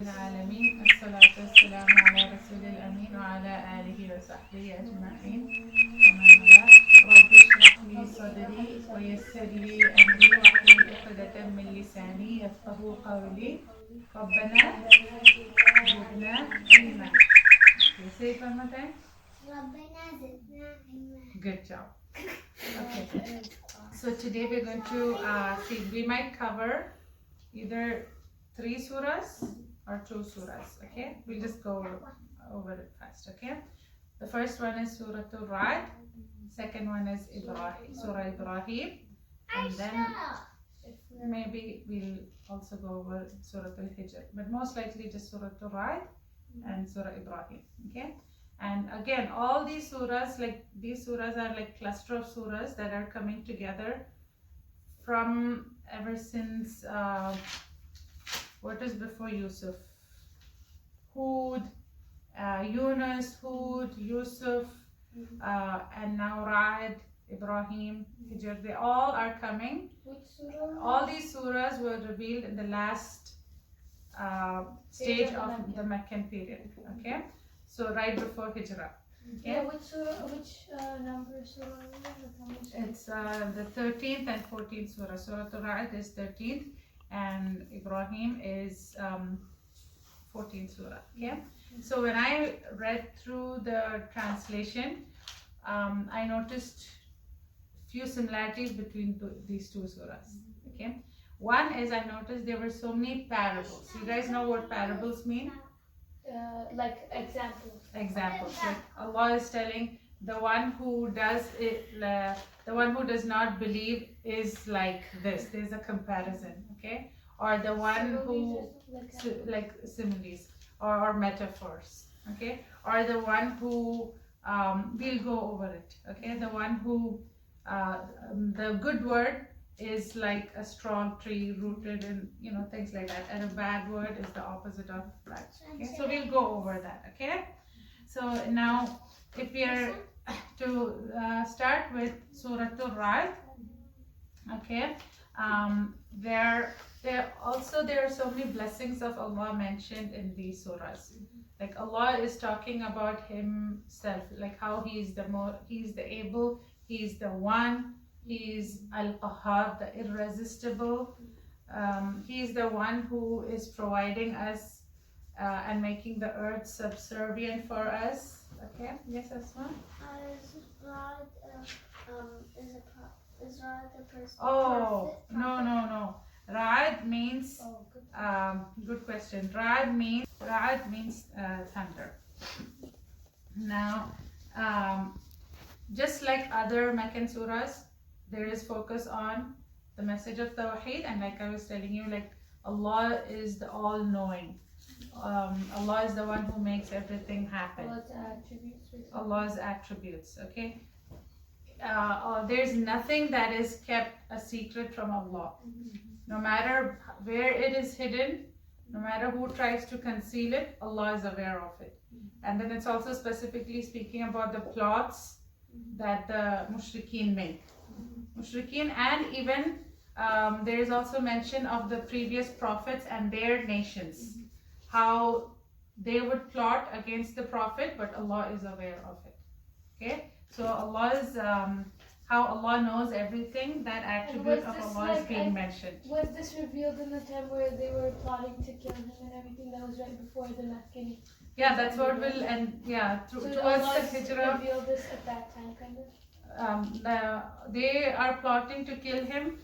العالمين الصلاة والسلام على رسول الأمين وعلى آله وصحبه أجمعين ومن والاه رب اشرح لي صدري ويسر لي أمري واحلل عقدة من لساني يفقه قولي ربنا زدنا علما. Okay, say it one more time. ربنا زدنا علما. Good job. Okay. So today we're going to see, we might cover either 3 surahs or 2 surahs. Okay, we'll just go over it fast. Okay, the first one is Surah Al-Ra'd, second one is Ibrahim, Surah Ibrahim, and then maybe we'll also go over Surah Al-Hijr, but most likely just Surah Al-Ra'd and Surah Ibrahim. Okay, and again all these surahs, like these surahs are like cluster of surahs that are coming together from ever since what is before Yusuf? Hud, Yunus, Hud, Yusuf, and now Ra'd, Ibrahim, Hijr. They all are coming. Which surah? All these surahs were revealed in the last stage of the Meccan period. Okay, so right before Hijrah. Okay. Yeah, which surah? Which number surah? It's the 13th and 14th surah. Surah Al-Ra'd is 13th and Ibrahim is 14th surah. Yeah. So when I read through the translation, I noticed few similarities between these 2 surahs. Okay. One is I noticed there were so many parables. You guys know what parables mean? Like examples. Examples. Like Allah is telling the one who does it, the one who does not believe is like this. There's a comparison. Okay. Or the one who, like similes or metaphors. Okay. Or the one who, we'll go over it. Okay. The one who, the good word is like a strong tree rooted in, things like that, and a bad word is the opposite of that. Okay, so we'll go over that. Okay, so now if we are to start with Surah Al-Ra'd, okay, there are so many blessings of Allah mentioned in these surahs. Like Allah is talking about Himself, like how He's the able, He's the one. He is Al-Qahhar, the irresistible. He is the one who is providing us and making the earth subservient for us. Okay, yes, Asma? Is Ra'd the person? Oh, no. Ra'd means, good question. Ra'd means thunder. Now, just like other Meccan surahs, there is focus on the message of Tawheed, and like I was telling you, like Allah is the all-knowing. Allah is the one who makes everything happen. Allah's attributes. Okay. There's nothing that is kept a secret from Allah. No matter where it is hidden, no matter who tries to conceal it, Allah is aware of it. And then it's also specifically speaking about the plots that the mushrikeen make. Mushrikeen, and even there is also mention of the previous prophets and their nations, how they would plot against the prophet, but Allah is aware of it. Okay, so Allah's how Allah knows everything. That attribute of Allah is being mentioned. Was this revealed in the time where they were plotting to kill him and everything? That was right before the Meccan. Yeah, that's what will, and yeah, towards the Hijrah. Revealed this at that time, kind of. They are plotting to kill him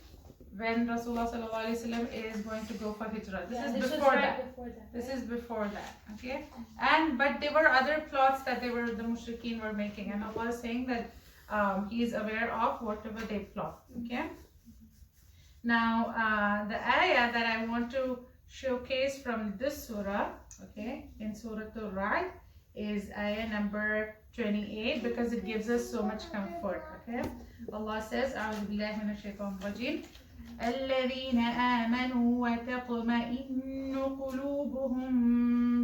when Rasulullah sallallahu alaihi wasallam is going to go for Hijrah. This is before that. This is before that. Okay, but there were other plots that the mushrikeen were making, and Allah is saying that He is aware of whatever they plot. Okay. Now the ayah that I want to showcase from this surah, okay, in Surah Al-Ra'd, is ayah number 28, because it gives us so much comfort. Okay, Allah says, "A'udhu billahi minash shaitanir rajim. الذين آمنوا وتطمئن قلوبهم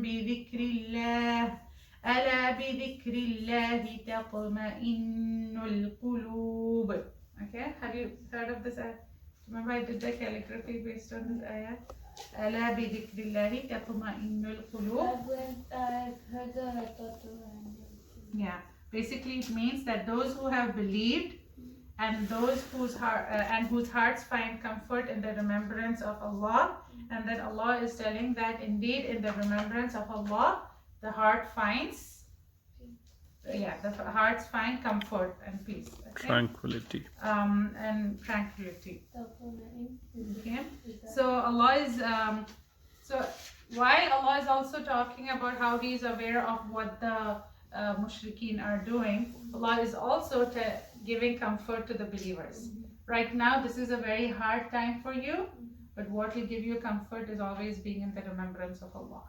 بذكر الله ألا بذكر الله تطمئن القلوب." Okay, have you heard of this ayah? Remember I did the calligraphy based on this ayah? ألا بذكر الله تطمئن القلوب. I've heard the Toto. Yeah, basically it means that those who have believed and those whose hearts find comfort in the remembrance of Allah, and that Allah is telling that indeed in the remembrance of Allah the heart finds the hearts find comfort and peace, okay? Tranquility. And tranquility. Okay, so Allah is so while Allah is also talking about how He is aware of what the mushrikeen are doing, Allah is also giving comfort to the believers. Right now this is a very hard time for you, but what will give you comfort is always being in the remembrance of Allah.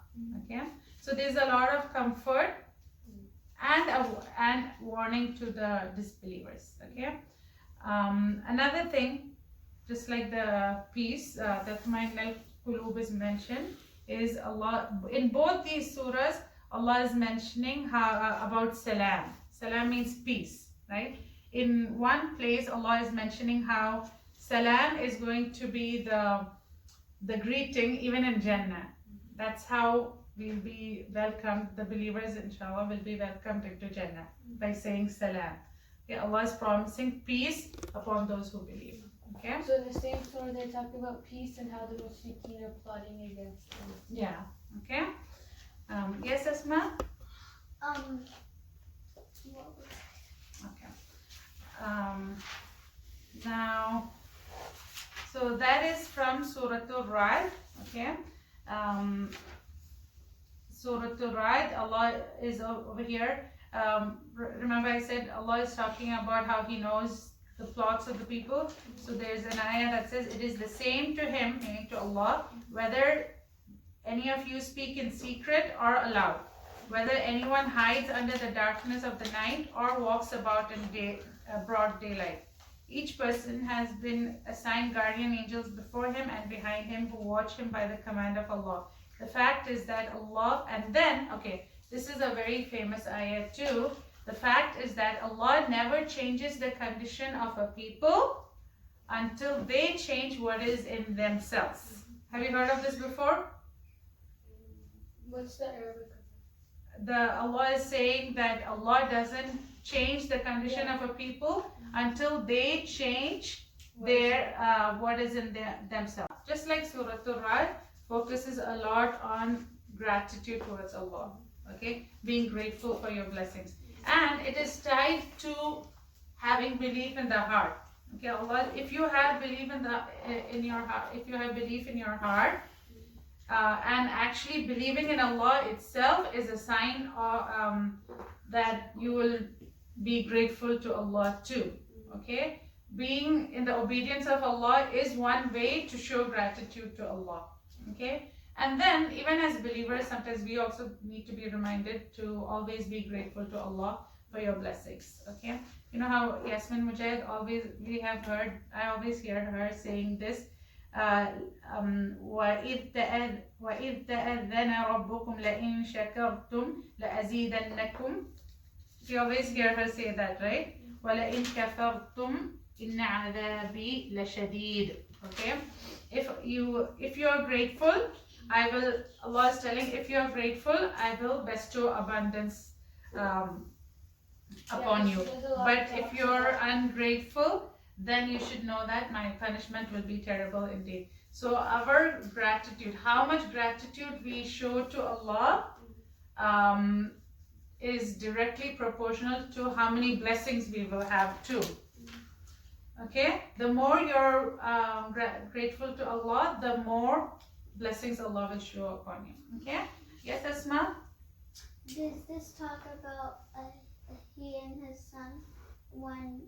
Okay, so there's a lot of comfort and warning to the disbelievers. Okay, another thing, just like the peace that my qulub is mentioned, is Allah in both these surahs. Allah is mentioning how about salam. Salam means peace, right? In one place Allah is mentioning how salam is going to be the greeting even in Jannah. That's how we'll be welcomed. The believers inshallah will be welcomed into Jannah by saying salam. Okay, Allah is promising peace upon those who believe. Okay, so in the same surah they're talking about peace and how the mushrikeen are plotting against them. Yeah. Okay. Yes, Asma? What was Okay. Now, so that is from Surah Al-Ra'd. Okay. Surah Al-Ra'd, Allah is over here. Remember I said Allah is talking about how He knows the plots of the people. So there's an ayah that says it is the same to Him, meaning to Allah, whether any of you speak in secret or aloud, whether anyone hides under the darkness of the night or walks about in broad daylight. Each person has been assigned guardian angels before him and behind him who watch him by the command of Allah. The fact is that Allah, and then, okay, this is a very famous ayah too. The fact is that Allah never changes the condition of a people until they change what is in themselves. Have you heard of this before? What's the Arabic? Allah is saying that Allah doesn't change the condition of a people until they change their what is in themselves. Just like Surah Al-Ra'd focuses a lot on gratitude towards Allah. Okay, being grateful for your blessings, and it is tied to having belief in the heart. Okay, Allah, if you have belief in your heart, if you have belief in your heart. And actually believing in Allah itself is a sign of, that you will be grateful to Allah too. Okay, being in the obedience of Allah is one way to show gratitude to Allah. Okay, and then even as believers, sometimes we also need to be reminded to always be grateful to Allah for your blessings. Okay, you know how Yasmin Mujahid I always hear her saying this. وَإِذْ تَأَذَّنَ رَبُّكُمْ لَإِن شَكَرْتُمْ لَأَزِيدَنَّكُمْ. You always hear her say that, right? وَلَإِن كَفَرْتُمْ إِنَّ عَذَابِي لَشَدِيدٌ. Okay, if you are grateful, Allah is telling, if you are grateful, I will bestow abundance upon you. But if you are ungrateful, then you should know that my punishment will be terrible indeed. So our gratitude, how much gratitude we show to Allah, is directly proportional to how many blessings we will have too. Okay, the more you're grateful to Allah, the more blessings Allah will show upon you. Okay, yes, Asma? Does this talk about he and his son when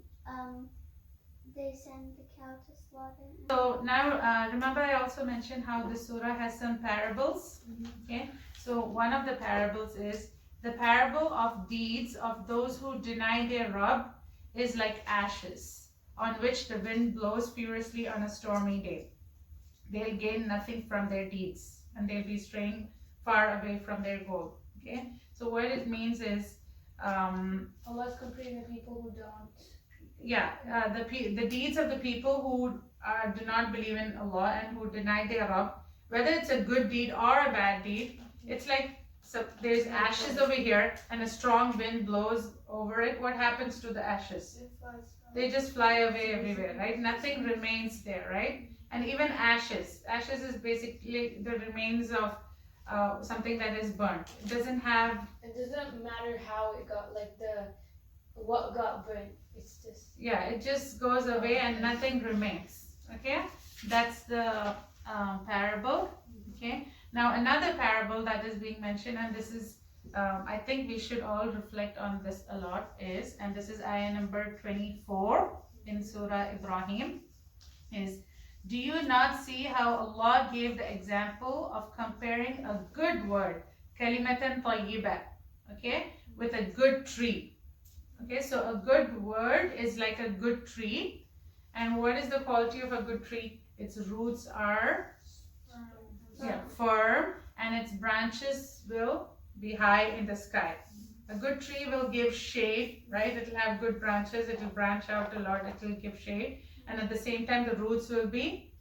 they send the cow to slaughter? So now remember I also mentioned how the surah has some parables. Okay, so one of the parables is the parable of deeds of those who deny their Rabb is like ashes on which the wind blows furiously on a stormy day. They'll gain nothing from their deeds and they'll be straying far away from their goal. Okay, so what it means is Allah's comparing the people who don't. The deeds of the people who do not believe in Allah and who deny their Rabb whether it's a good deed or a bad deed, it's like, so there's ashes over here and a strong wind blows over it. What happens to the ashes? They just fly away everywhere, right? Nothing remains there, right? And even ashes is basically the remains of something that is burnt. It doesn't have. It doesn't matter how it got, like what got burnt. It's just. Yeah, it just goes away and nothing remains. Okay, that's the parable. Okay, now another parable that is being mentioned, and this is, I think we should all reflect on this a lot, is, and this is ayah number 24 in Surah Ibraheem, is, do you not see how Allah gave the example of comparing a good word, kalimatan tayyibah, okay, with a good tree. Okay, so a good word is like a good tree. And what is the quality of a good tree? Its roots are firm, and its branches will be high in the sky. A good tree will give shade, right? It will have good branches, it will branch out a lot, it will give shade. And at the same time, the roots will be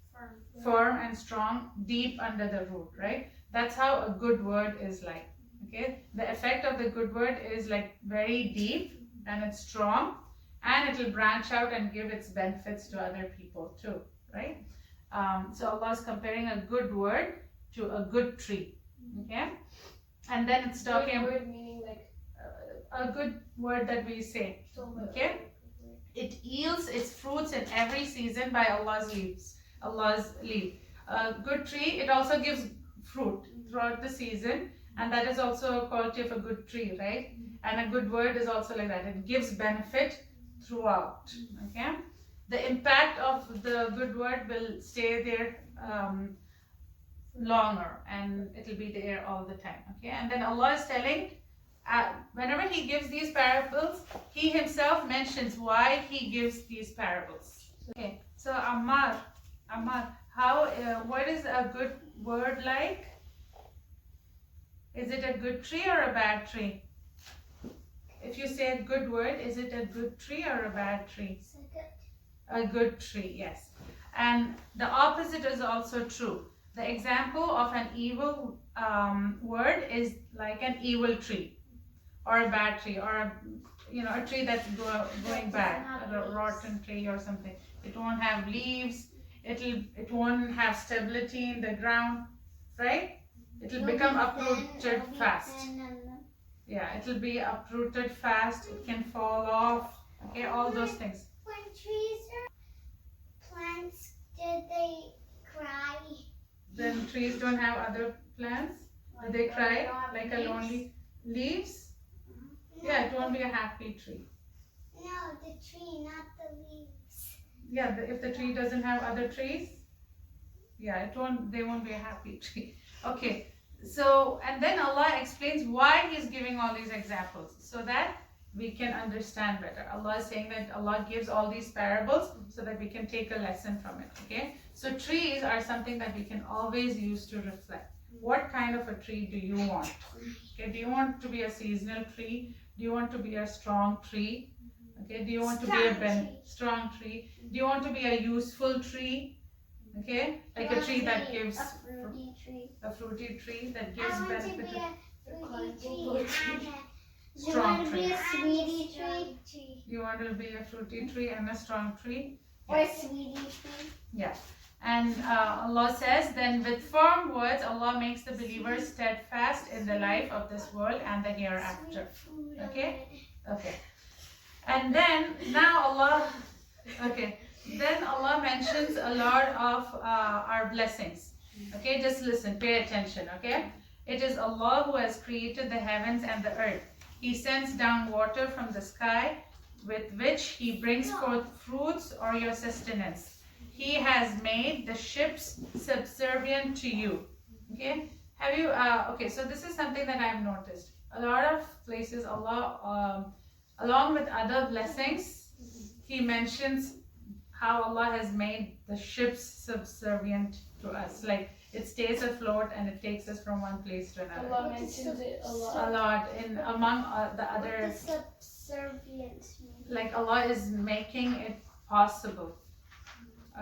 firm and strong, deep under the root, right? That's how a good word is like. Okay, the effect of the good word is like very deep, and it's strong, and it will branch out and give its benefits to other people too, right? So Allah is comparing a good word to a good tree. Okay, and then it's talking Good word meaning like a good word that we say. Okay, it yields its fruits in every season by Allah's leave. A good tree, it also gives fruit throughout the season, and that is also a quality of a good tree, right? And a good word is also like that. It gives benefit throughout. Okay, the impact of the good word will stay there longer, and it will be there all the time. Okay, and then Allah is telling, whenever He gives these parables, He Himself mentions why He gives these parables. Okay, so Ammar, how? What is a good word like? Is it a good tree or a bad tree? If you say a good word, is it a good tree or a bad tree? A good tree, yes. And the opposite is also true. The example of an evil word is like an evil tree, or a bad tree, or a tree that's going bad, a rotten tree or something. It won't have leaves. It won't have stability in the ground, right? It will become uprooted fast. Yeah, it will be uprooted fast. It can fall off. Okay, all those things. When trees or plants, did they cry? Then trees don't have other plants. Do they cry like a lonely leaves? Yeah, it won't be a happy tree. No, the tree, not the leaves. Yeah, if the tree doesn't have other trees, yeah, they won't be a happy tree. Okay, so, and then Allah explains why He's giving all these examples, so that we can understand better. Allah is saying that Allah gives all these parables so that we can take a lesson from it. Okay, so trees are something that we can always use to reflect. What kind of a tree do you want? Okay, do you want to be a seasonal tree? Do you want to be a strong tree? Okay, do you want to be a strong tree? Do you want to be a useful tree? Okay, like a tree that gives a fruity tree that gives benefit. Strong tree. Sweetie tree. You want to be a fruity tree and a strong tree? Or a sweetie tree. Yeah. And Allah says, then with firm words, Allah makes the believers steadfast in the life of this world and the hereafter. Okay? Okay. And then now then Allah mentions a lot of our blessings. Okay, just listen, pay attention, okay? It is Allah who has created the heavens and the earth. He sends down water from the sky with which He brings forth fruits or your sustenance. He has made the ships subservient to you. Okay, have you, okay, so this is something that I've noticed. A lot of places Allah, along with other blessings, He mentions how Allah has made the ships subservient to us. Like it stays afloat and it takes us from one place to another. Allah mentions it a lot. A lot in among the other. What does subservience mean? Like Allah is making it possible.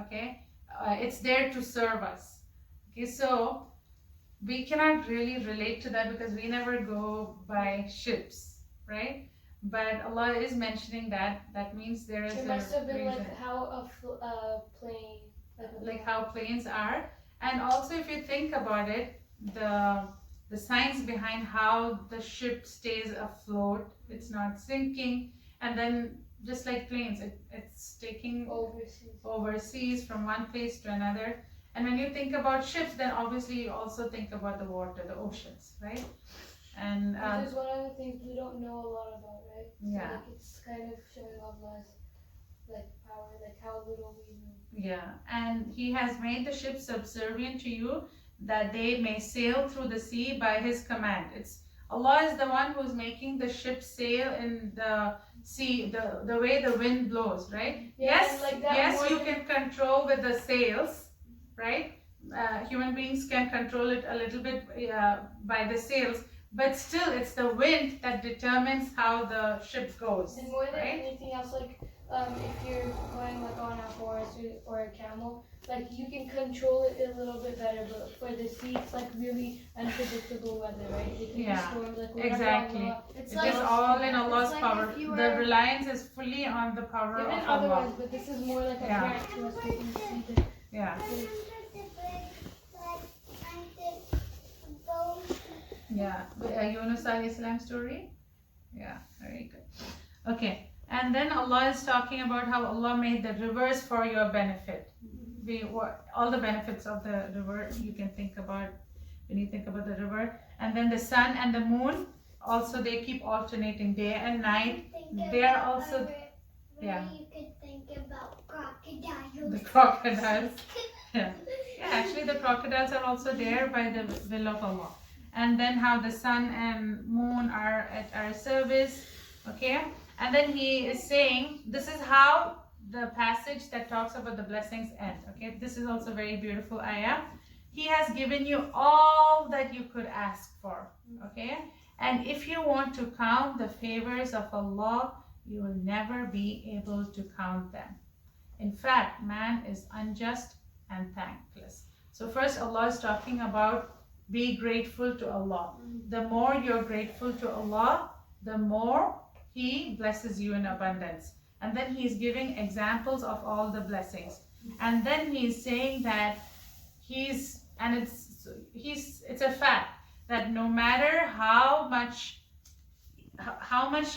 Okay, it's there to serve us. Okay, so we cannot really relate to that because we never go by ships, right? But Allah is mentioning that. That means there is It a must have been reason. like how a plane. Like how planes are. And also if you think about it, the science behind how the ship stays afloat, it's not sinking, and then just like planes, it's taking overseas from one place to another. And when you think about ships, then obviously you also think about the water, the oceans, right? And which is one of the things we don't know a lot about, right? Yeah. So, like, it's kind of showing Allah's like power, like how little we know. yeah, and He has made the ships subservient to you, that they may sail through the sea by His command. It's Allah is the one who's making the ship sail in the sea, the way the wind blows, right? Yeah, Yes, like that yes, you one- can control with the sails, right? Human beings can control it a little bit by the sails, but still it's the wind that determines how the ship goes, And more than right? anything else, like if you're going like on a horse or a camel, like you can control it a little bit better. But for the sea, it's like really unpredictable weather, right? It can be Yeah, storms, like whatever exactly. Allah- It's It like is all in Allah's it's like power. if you The were- reliance is fully on the power Even of otherwise, Allah. but this is more like Yeah. apparent to us. We can see that. Yeah, yeah. Yunus alayhi salam story? Yeah, very good. Okay, and then Allah is talking about how Allah made the rivers for your benefit. All the benefits of the river you can think about when you think about the river. And then the sun and the moon, also they keep alternating day and night. They are also, yeah. You could think about crocodiles. The crocodiles. Yeah. Yeah, actually the crocodiles are also there by the will of Allah. And then how the sun and moon are at our service. Okay. And then He is saying, this is how the passage that talks about the blessings end. Okay. This is also very beautiful ayah. He has given you all that you could ask for. Okay. And if you want to count the favors of Allah, you will never be able to count them. In fact, man is unjust and thankless. So first Allah is talking about be grateful to Allah. The more you're grateful to Allah, the more He blesses you in abundance. And then He's giving examples of all the blessings. And then He's saying that it's a fact that no matter how much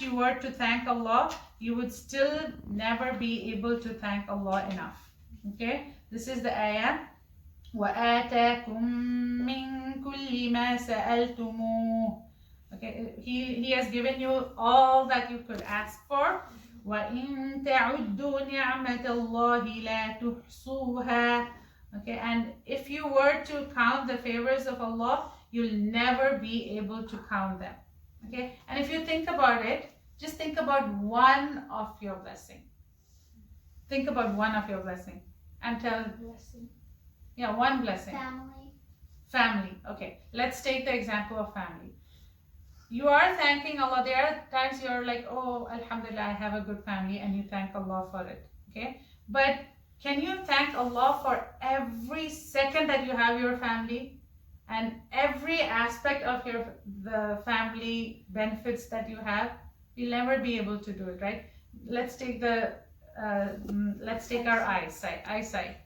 you were to thank Allah, you would still never be able to thank Allah enough. Okay, this is the ayah. وَآتَاكُم مِّن كُلِّ مَا سَأَلْتُمُوهُ. Okay, he has given you all that you could ask for. وَإِن تَعُدُّوا نِعْمَةَ اللَّهِ لَا تُحْصُوهَا. Okay, and if you were to count the favors of Allah, you'll never be able to count them. Okay, and if you think about it, just think about one of your blessing. Think about one of your blessing and tell. Blessing. Yeah, one blessing. Family. Okay, let's take the example of family. You are thanking Allah. There are times you're like, oh, Alhamdulillah, I have a good family, and you thank Allah for it. Okay, but can you thank Allah for every second that you have your family and every aspect of the family benefits that you have? You'll never be able to do it, right? Let's take our eyesight.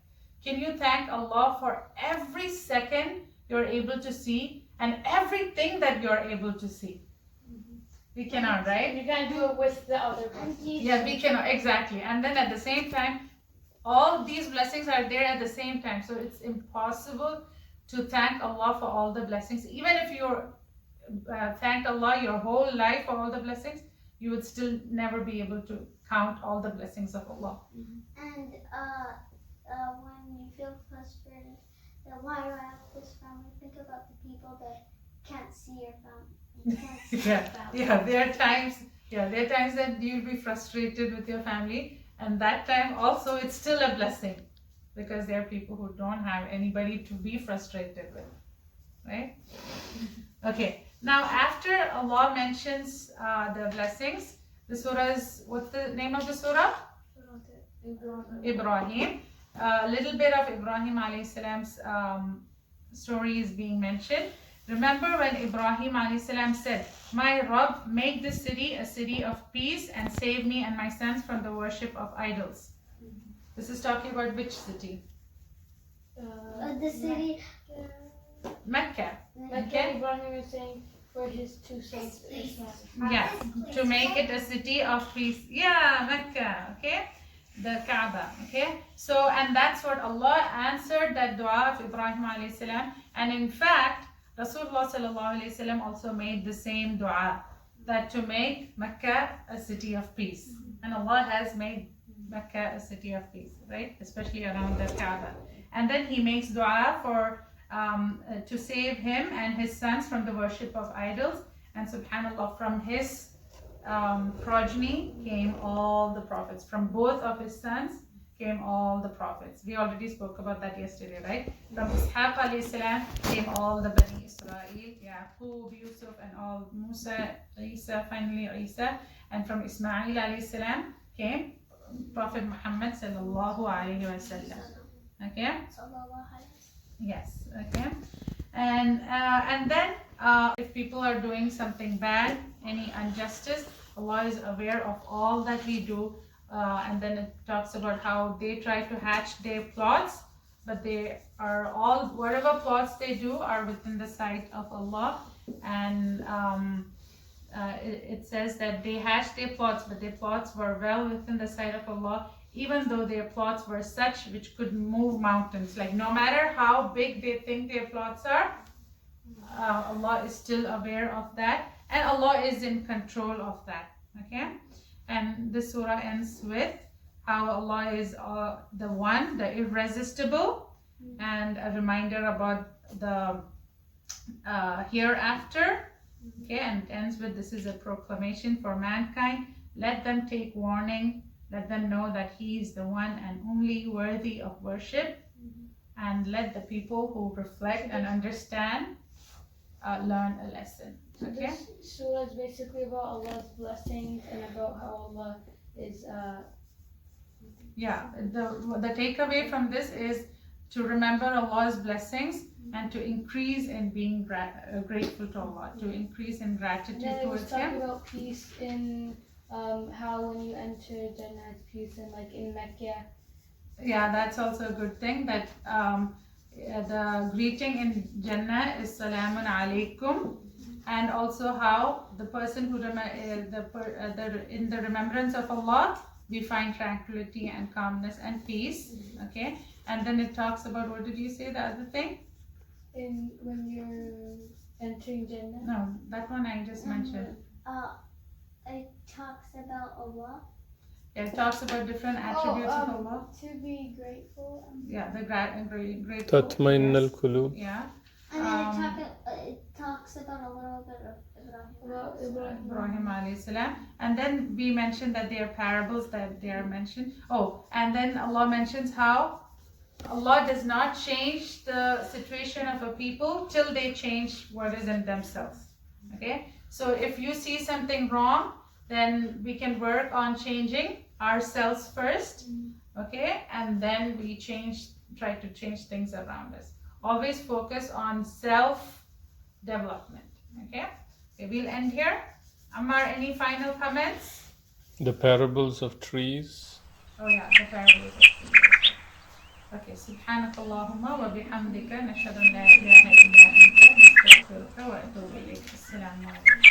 Can you thank Allah for every second you're able to see and everything that you're able to see? We cannot, right? You can't do it with the other person. Yeah, we cannot, exactly. And then at the same time, all these blessings are there at the same time. So it's impossible to thank Allah for all the blessings. Even if you thanked Allah your whole life for all the blessings, you would still never be able to count all the blessings of Allah. And when you feel frustrated, then why do I have this family? Think about the people that can't see your family. There are times that you'll be frustrated with your family, and that time also it's still a blessing because there are people who don't have anybody to be frustrated with, right? Okay, now after Allah mentions the blessings, the surah is, what's the name of the surah? Ibraheem. A little bit of Ibrahim alayhi salam's story is being mentioned. Remember when Ibrahim alayhi salam said, "My Rabb, make this city a city of peace and save me and my sons from the worship of idols." This is talking about which city? The city. Mecca. Like Ibrahim was saying for his two sons Ismail. Yeah, to make it a city of peace. Yeah, Mecca. Okay, the Kaaba. Okay, so and that's what Allah answered that dua of Ibrahim alayhi salam. And in fact, Rasulullah sallallahu alayhi wasallam also made the same dua, that to make Mecca a city of peace. And Allah has made Mecca a city of peace, right? Especially around the Kaaba. And then He makes dua for to save him and his sons from the worship of idols. And subhanallah, from his progeny came all the prophets. From both of his sons came all the prophets. We already spoke about that yesterday, right? From Ishaq alayhi salam came all the Bani Israel, Yaqub, Yusuf, and all Musa, Isa, finally Isa. And from Ismail alayhi salam came Prophet Muhammad sallallahu alayhi wa sallam. Okay? Yes. Okay. And then if people are doing something bad, any injustice, Allah is aware of all that we do. And then it talks about how they try to hatch their plots, but they are all, whatever plots they do are within the sight of Allah. And it says that they hatched their plots, but their plots were well within the sight of Allah, even though their plots were such which could move mountains. Like no matter how big they think their plots are, Allah is still aware of that, and Allah is in control of that. Okay, and this surah ends with how Allah is the one, the irresistible, and a reminder about the hereafter. Okay, and it ends with, this is a proclamation for mankind. Let them take warning. Let them know that He is the one and only worthy of worship. And let the people who reflect and understand learn a lesson. Okay? This surah is basically about Allah's blessings and about how Allah is. The takeaway from this is to remember Allah's blessings and to increase in being grateful to Allah, to increase in gratitude towards Him. Talking about peace in how when you enter Jannah it's peace, and like in Mecca. Yeah, that's also a good thing, that the greeting in Jannah is Salamun Alaikum, and also how the person who in the remembrance of Allah we find tranquility and calmness and peace. Okay, and then it talks about, what did you say, the other thing? In when you're entering Jannah. No, that one I just mentioned. It talks about Allah. Yeah, it talks about different attributes of Allah. To be grateful. Yeah, the grateful. تطمئن القلوب. Yeah. And then it talks about a little bit of Ibrahim alayhi salam. And then we mentioned that there are parables that they are mentioned. Oh, and then Allah mentions how Allah does not change the situation of a people till they change what is in themselves. Okay, so if you see something wrong, then we can work on changing ourselves first. Okay, and then we try to change things around us. Always focus on self-development. Okay, we'll end here. Ammar, any final comments? The parables of trees. Oh yeah, the parables of trees. Okay, سبحانك اللهم وبحمدك نشهد أن لا إله إلا أنت نستغفرك ونتوب إليك. السلام عليكم.